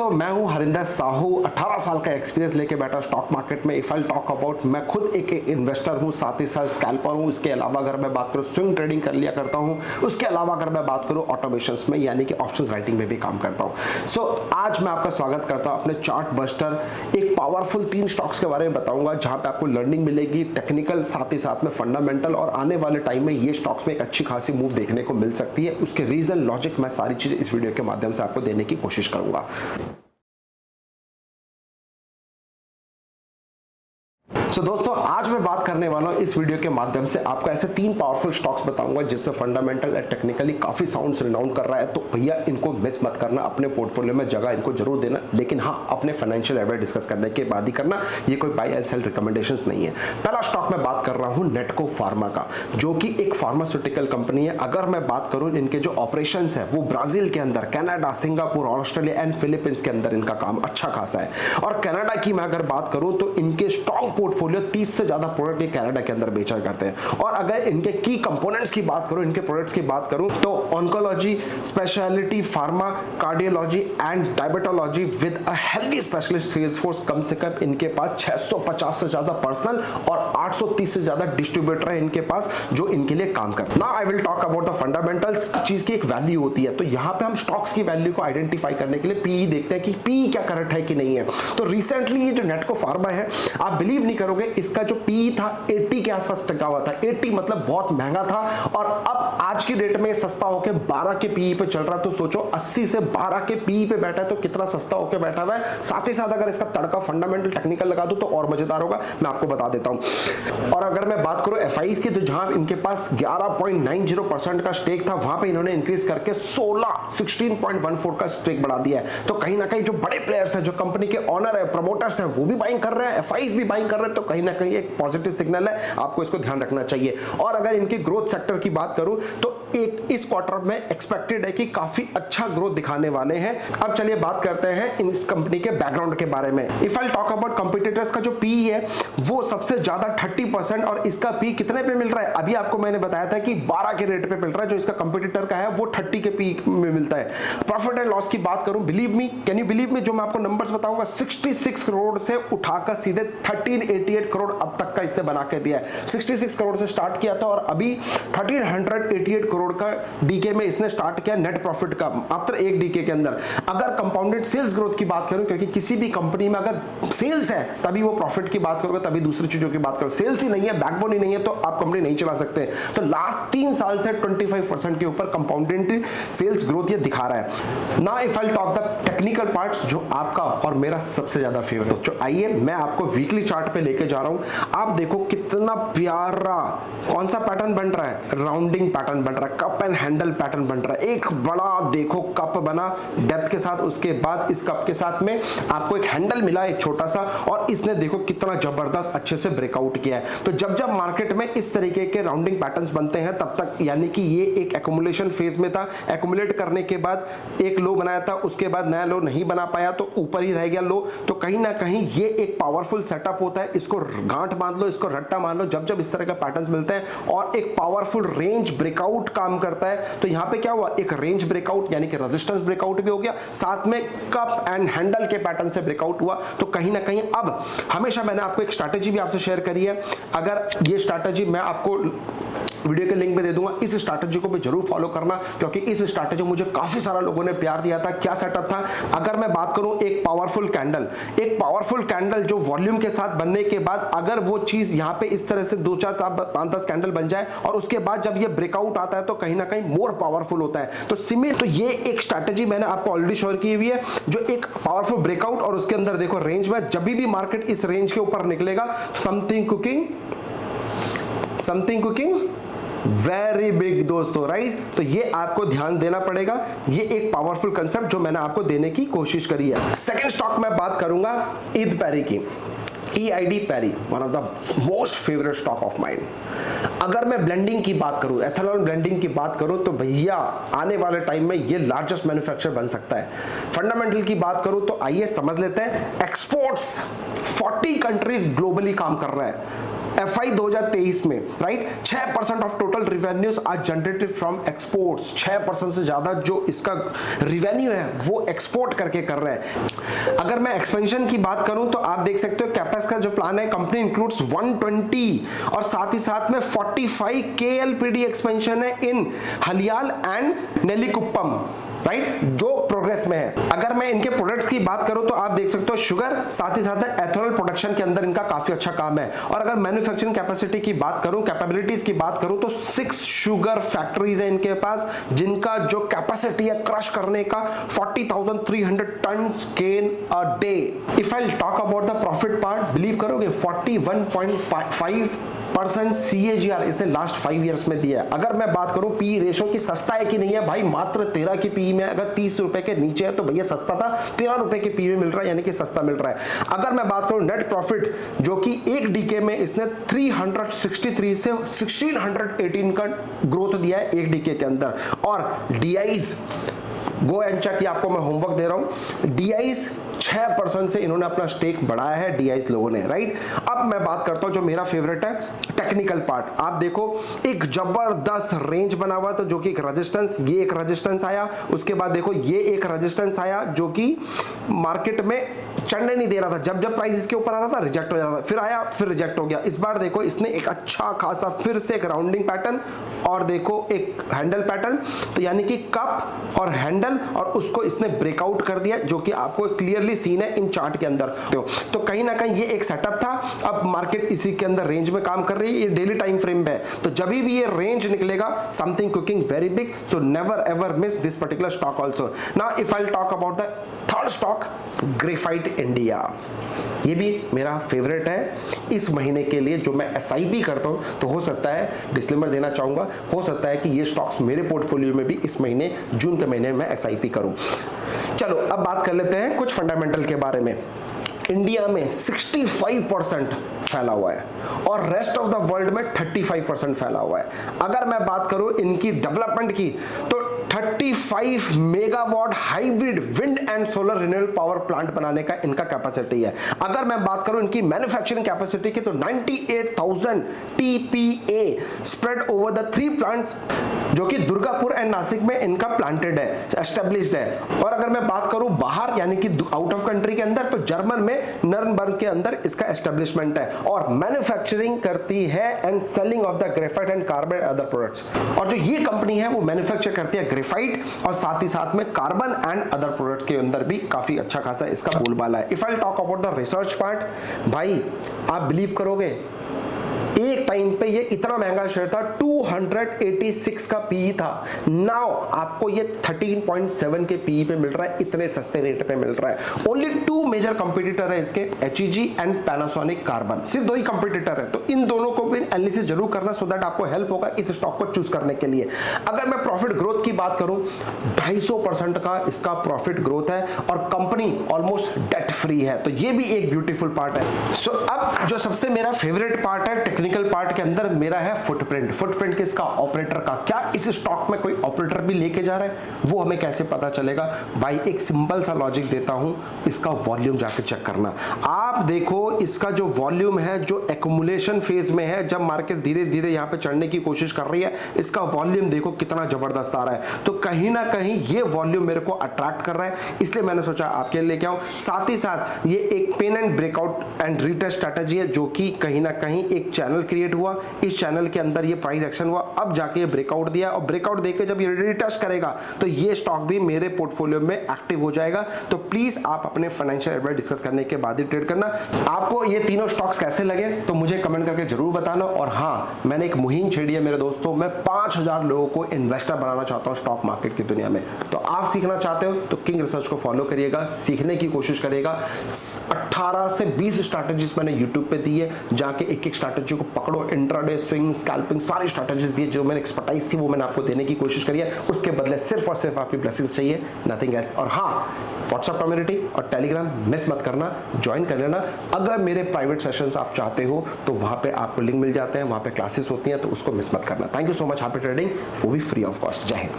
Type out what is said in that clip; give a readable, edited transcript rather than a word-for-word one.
दोस्तों मैं हूं हरिंदर साहू, 18 साल का एक्सपीरियंस लेके बैठा स्टॉक मार्केट में। इफ आई टॉक अबाउट, मैं खुद एक इन्वेस्टर हूं, साथ ही साथ स्कैल्पर हूं। इसके अलावा अगर मैं बात करूं स्विंग ट्रेडिंग कर लिया करता हूं। उसके अलावा अगर मैं बात करूं ऑटोमेशंस में यानी कि ऑप्शंस राइटिंग में भी काम करता हूं। सो आज मैं आपका स्वागत करता हूं अपने चार्ट बस्टर, एक पावरफुल 3 स्टॉक्स के बारे में बताऊंगा जहां पे आपको लर्निंग मिलेगी, टेक्निकल साथ ही साथ में फंडामेंटल, और आने वाले टाइम में ये स्टॉक्स में एक अच्छी खासी मूव देखने को मिल सकती है। उसके रीजन, लॉजिक, मैं सारी चीजें इस वीडियो के माध्यम से आपको देने की कोशिश करूंगा। दोस्तों आज मैं बात करने वाला हूं इस वीडियो के माध्यम से आपको ऐसे 3 पावरफुल स्टॉक्स बताऊंगा जिसमें फंडामेंटल और टेक्निकली काफी साउंड रिनाउंड कर रहा है। तो भैया इनको मिस मत करना, अपने पोर्टफोलियो में जगह इनको जरूर देना, लेकिन हाँ अपने फाइनेंशियल एडवाइस डिस्कस करने के बाद ही करना। ये कोई बाय एंड सेल रिकमेंडेशंस नहीं है। पहला स्टॉक मैं बात कर रहा हूं नेटको फार्मा का, जो कि एक फार्मास्यूटिकल कंपनी है। अगर मैं बात करूं इनके जो ऑपरेशन है वो ब्राजील के अंदर, Canada, Singapore, Australia and Philippines के अंदर इनका काम अच्छा खासा है। और कनाडा की मैं अगर बात करूं तो इनके स्ट्रॉन्ग पोर्टफोलियो 30 से ज्यादा प्रोडक्ट ये कनाडा के अंदर बेचा करते हैं। और अगर इनके की कंपोनेंट्स की बात करूं, इनके प्रोडक्ट्स की बात करूं तो oncology, speciality pharma, cardiology and diabetology with a healthy specialist sales force. कम से कम इनके पास 650 से ज्यादा पर्सनल और 830 से ज्यादा डिस्ट्रीब्यूटर है इनके पास जो इनके लिए काम करते हैं। Now I will talk about the fundamentals. चीज की एक वैल्यू होती है, तो यहां पे हम स्टॉक्स की वैल्यू को आइडेंटिफाई करने के लिए पीई देखते हैं कि पीई क्या करेक्ट है कि नहीं है। तो रिसेंटली ये जो नेटको फार्मा है, आप बिलीव नहीं करोगे, इसका जो पी था 80 के आसपास टिका हुआ था। 80 मतलब बहुत महंगा था, और अब आज की डेट में सस्ता होकर 12 के पी पे चल रहा है। तो सोचो 80 से 12 के पी पे बैठा है तो कितना सस्ता होकर बैठा हुआ है। साथ ही साथ अगर इसका तड़का फंडामेंटल टेक्निकल लगा दूं तो और मजेदार होगा, मैं आपको बता देता हूं। और अगर मैं बात करूं एफआईज की, तो जहां इनके पास 11.90% का स्टेक था, वहां पे इन्होंने इंक्रीज करके 16.14 का स्टेक बढ़ा दिया है। तो कहीं ना कहीं जो बड़े प्लेयर्स हैं, जो कंपनी के ओनर है, प्रमोटर्स हैं, वो भी बाइंग कर रहे हैं, एफआईज भी बाइंग कर रहे हैं। तो कहीं ना कहीं एक पॉजिटिव सिग्नल है, आपको इसको ध्यान रखना चाहिए। और अगर इनके ग्रोथ सेक्टर की बात करूं तो एक इस क्वार्टर में एक्सपेक्टेड है कि काफी अच्छा ग्रोथ दिखाने वाले हैं। अब चलिए बात करते हैं इस कंपनी के बैकग्राउंड के बारे में। If I talk about competitors का जो पी है वो सबसे ज्यादा 30%, और इसका पी कितने पे मिल रहा है? अभी आपको मैंने बताया था कि 12 के रेट पे मिल रहा है। जो इसका कंपटीटर का है वो 30 के पी में मिलता है। प्रॉफिट एंड लॉस की बात करूं, believe me, can you believe me, जो मैं आपको नंबर्स बताऊंगा, 66 करोड़ से उठाकर सीधे 1388 करोड़ अब तक का इसने बना के दिया है। 66 करोड़ से स्टार्ट किया था और अभी 1388 करोड़ का डीके में इसने स्टार्ट किया नेट प्रॉफिट का, मात्र एक डीके के अंदर। अगर कंपाउंडेड सेल्स ग्रोथ की बात करूं, क्योंकि किसी भी कंपनी में अगर सेल्स है तभी वो प्रॉफिट की बात करोगे, तभी दूसरी चीजों की बात करो। सेल्स ही नहीं है, बैकबोन ही नहीं है, तो आप कंपनी नहीं चला सकते। तो लास्ट 3 साल से 25% के ऊपर कंपाउंडेड सेल्स ग्रोथ ये दिखा रहा है। Now if I talk the technical parts, जो आपका और मेरा सबसे ज्यादा फेवरेट। तो आइए मैं आपको वीकली चार्ट पे लेके जा रहा हूं। आप देखो कितना प्यारा कौन सा पैटर्न बन रहा है, राउंडिंग पैटर्न बन रहा है, कप एंड हैंडल पैटर्न बन रहा है। एक बड़ा देखो कप बना डेप्थ के साथ, उसके बाद इस कप के साथ में आपको एक हैंडल मिला एक छोटा सा, और इसने देखो कितना जबरदस्त अच्छे से ब्रेकआउट किया है। तो जब जब मार्केट में इस तरीके के राउंडिंग पैटर्न्स बनते हैं तब तक यानी कि ये एक एक्यूमुलेशन फेज में था। एक्यूमुलेट करने के बाद एक लो बनाया था, उसके बाद नया लो नहीं बना पाया तो ऊपर ही रह गया लो। तो कहीं ना कहीं ये एक पावरफुल सेटअप होता है। इसको गांठ बांध लो, इसको रट्टा मान लो, जब जब इस तरह का पैटर्न्स मिलते हैं और एक पावरफुल रेंज ब्रेकआउट काम करता है। तो यहां पे क्या हुआ, एक रेंज ब्रेकआउट यानी कि रेजिस्टेंस ब्रेकआउट भी हो गया, साथ में कप एंड हैंडल के पैटर्न से ब्रेकआउट हुआ। तो कहीं ना कहीं अब हमेशा मैंने आपको एक स्ट्रैटेजी भी आपसे शेयर करी है, अगर ये स्ट्रैटेजी मैं आपको वीडियो के लिंक पे दे दूंगा, इस स्ट्रैटेजी को भी जरूर फॉलो करना, क्योंकि इस स्ट्रैटेजी मुझे काफी सारा लोगों ने प्यार दिया था। क्या सेटअप था, अगर मैं बात करूं, एक पावरफुल कैंडल जो वॉल्यूम के साथ बनने के बाद अगर वो चीज यहां पे इस तरह से 2 4 5 10 कैंडल बन जाए और उसके बाद जब ये ब्रेकआउट आता है तो कहीं ना कहीं मोर पावरफुल होता है। तो ये एक स्ट्रैटेजी मैंने आपको ऑलरेडी शेयर की हुई है, जो एक पावरफुल ब्रेकआउट और उसके अंदर देखो रेंज में, जब भी मार्केट इस रेंज के ऊपर निकलेगा, समथिंग कुकिंग वेरी बिग दोस्तों, राइट। तो ये आपको ध्यान देना पड़ेगा। ये एक पावरफुल कंसेप्ट जो मैंने आपको देने की कोशिश करी है। सेकंड स्टॉक मैं बात करूंगा ईद पैरी की, EID Parry, one of the most favourite stock of mind. अगर मैं ब्लेंडिंग की बात करूं, एथेनॉल ब्लेंडिंग की बात करूं, तो भैया आने वाले टाइम में ये लार्जेस्ट मैन्युफैक्चरर बन सकता है। फंडामेंटल की बात करूं तो आइए समझ लेते हैं। एक्सपोर्ट्स 40 कंट्रीज ग्लोबली काम कर रहा है। FY 2023 में, right, 6% of total revenues are generated from exports. 6% से ज्यादा जो इसका रिवेन्यू है वो एक्सपोर्ट करके कर रहे हैं। अगर मैं एक्सपेंशन की बात करूं तो आप देख सकते हो कैपेक्स का जो प्लान है, कंपनी इंक्लूड्स 120 और साथ ही साथ में 45 KLPD एक्सपेंशन है इन हलियाल एंड नेल्लीकुप्पम, राइट, जो प्रोग्रेस में है। अगर मैं इनके प्रोडक्ट्स की बात करूं तो आप देख सकते हो शुगर, साथ ही साथ एथेनॉल प्रोडक्शन के अंदर इनका काफी अच्छा काम है। और अगर मैन्युफैक्चरिंग कैपेसिटी की बात करूं, कैपेबिलिटीज की बात करूं तो 6 शुगर फैक्ट्रीज है इनके पास, जिनका जो कैपेसिटी है क्रश करने का 40,300 tons cane a day. If I talk about the profit part, believe करोगे 41.5% CAGR इसने लास्ट 5 इयर्स में दिया है। अगर मैं बात करूं पी रेशो की, सस्ता है कि नहीं है भाई, मात्र 13 की पी में, अगर 30 रुपए के नीचे है तो भैया सस्ता था, 13 रुपए के पी में मिल रहा है, यानी कि सस्ता मिल रहा है। अगर मैं बात करूं नेट प्रॉफिट, जो कि एक डीके में इसने 363 से 1618 का ग्रोथ दिया है एक डीके के अंदर। और डीआईज, गो एंड चेक, की आपको मैं होमवर्क दे रहा हूं, डीआईज 6% से इन्होंने अपना स्टेक बढ़ाया है डीआईज लोगों ने, राइट। अब मैं बात करता हूं जो मेरा फेवरेट है, टेक्निकल पार्ट। आप देखो एक जबरदस्त रेंज बना हुआ, तो जो कि एक रेजिस्टेंस, ये एक रेजिस्टेंस आया, उसके बाद देखो ये एक रेजिस्टेंस आया जो कि मार्केट में चढ़ने नहीं दे रहा था, जब जब प्राइस इसके ऊपर आ रहा था रिजेक्ट हो जाता था, फिर आया फिर रिजेक्ट हो गया। इस बार देखो इसने एक अच्छा खासा फिर से एक राउंडिंग पैटर्न और देखो एक हैंडल पैटर्न, तो यानी कि कप और हैंडल, और उसको इसने ब्रेकआउट कर दिया, जो कि आपको क्लियरली सीन है इन चार्ट के अंदर। तो कहीं ना कहीं ये एक सेटअप था, अब मार्केट इसी के अंदर रेंज में काम कर रही है, ये डेली टाइम फ्रेम में है, तो जब भी ये रेंज निकलेगा something cooking very big, so never ever miss this particular stock also. Now if I talk about the third stock, graphite India, ये भी मेरा फेवरेट है इस महीने के लिए। जो मैं एसआईपी करता हूं, तो हो सकता है, डिस्क्लेमर देना चाहूंगा, हो सकता है कि ये स्टॉक्स मेरे पोर्टफोलियो में भी इस महीने जून के महीने में एसआईपी करूं। चलो अब बात कर लेते हैं कुछ फंडामेंटल के बारे में। इंडिया में 65% फैला हुआ है और रेस्ट ऑफ द वर्ल्ड में 35% फैला हुआ है। अगर मैं बात करूं इनकी डेवलपमेंट की, तो 35 megawatt hybrid wind and solar renewable power plant बनाने का इनका कैपेसिटी है। अगर मैं बात करूं इनकी मैन्युफैक्चरिंग कैपेसिटी की, तो 98,000 TPA spread over the 3 plants, जो कि दुर्गापुर एंड नासिक में इनका प्लांटेड है, एस्टेब्लिश्ड है। और अगर मैं बात करूं बाहर यानी कि आउट ऑफ कंट्री के अंदर, तो जर्मन में नर्नबर्ग के अंदर इसका एस्टेब्लिशमेंट है, और मैन्युफैक्चरिंग करती है and selling of the graphite and carbon other products. और जो ये कंपनी है वो मैन्युफैक्चर करती है ग्रेफाइट और साथ ही साथ में कार्बन एंड अदर प्रोडक्ट्स के अंदर भी काफी अच्छा खासा इसका बोलबाला है। If I talk about the research part, भाई आप बिलीव करोगे एक टाइम पे ये इतना महंगा शेयर था, 286 का पीई था, नाउ आपको ये 13.7 के पीई पे मिल रहा है, इतने सस्ते रेट पे मिल रहा है। ओनली 2 मेजर कंपटीटर है इसके, HEG एंड पैनासोनिक कार्बन, सिर्फ 2 ही कंपटीटर है। तो इन दोनों को भी एनालिसिस जरूर करना, सो दैट आपको हेल्प होगा इस स्टॉक को चूज करने के लिए। अगर मैं प्रॉफिट ग्रोथ की बात करूं, 250% का इसका प्रॉफिट ग्रोथ है और कंपनी ऑलमोस्ट डेट फ्री है, तो ये भी एक ब्यूटीफुल पार्ट है। सो अब जो सबसे मेरा फेवरेट पार्ट है टेक्निकल पार्ट के अंदर, मेरा है फुटप्रिंट। फुटप्रिंट किसका? ऑपरेटर का। क्या इस स्टॉक में कोई ऑपरेटर भी लेके जा रहा है? वो हमें कैसे पता चलेगा? भाई एक सिंपल सा लॉजिक देता हूं, इसका वॉल्यूम जाके चेक करना। आप देखो इसका जो वॉल्यूम है, जो एक्युमुलेशन फेज में है, जब मार्केट धीरे धीरे यहां पे चढ़ने की कोशिश कर रही है, इसका वॉल्यूम देखो कितना जबरदस्त आ रहा है। तो कहीं ना कहीं ये वॉल्यूम मेरे को अट्रैक्ट कर रहा है, इसलिए मैंने सोचा आपके लिए लेके आऊं। साथ ही साथ ये एक pen and breakout and retest strategy है, जो कि कहीं ना कहीं एक चैनल क्रिएट हुआ, इस चैनल के अंदर ये प्राइस एक्शन हुआ, अब जाके ये ब्रेकआउट दिया, और ब्रेकआउट देके जब ये रिटेस्ट करेगा तो ये स्टॉक भी मेरे पोर्टफोलियो में एक्टिव हो जाएगा। तो प्लीज आप अपने फाइनेंशियल एडवाइस डिस्कस करने के बाद ही ट्रेड करना। आपको ये तीनों स्टॉक्स कैसे लगे तो मुझे कमेंट करके जरूर बताना। और हाँ, मैंने एक मुहिम छेड़ी है मेरे दोस्तों, मैं 5000 लोगों को इन्वेस्टर बनाना चाहता हूं स्टॉक मार्केट की दुनिया में। तो आप सीखना चाहते हो तो किंग रिसर्च को फॉलो करिएगा, सीखने की कोशिश करिएगा। 18 से 20 स्ट्रैटेजीज मैंने यूट्यूब पे दी है, जाके एक एक स्ट्रैटेजी को पकड़ो, इंट्राडे, स्विंग, स्कैल्पिंग, सारी स्ट्रैटेजीज दी, जो मैंने एक्सपर्टाइज थी वो मैंने आपको देने की कोशिश करी है। उसके बदले सिर्फ और सिर्फ आपकी ब्लेसिंग्स चाहिए, नथिंग एल्स। और हाँ, व्हाट्सएप कम्युनिटी और टेलीग्राम मिस मत करना, ज्वाइन कर लेना। अगर मेरे प्राइवेट सेशंस आप चाहते हो तो वहां पे आपको लिंक मिल जाते हैं, वहां पे क्लासेस होती हैं, तो उसको मिस मत करना। Thank you so much. Happy trading, वो भी फ्री ऑफ कॉस्ट। जय हिंद।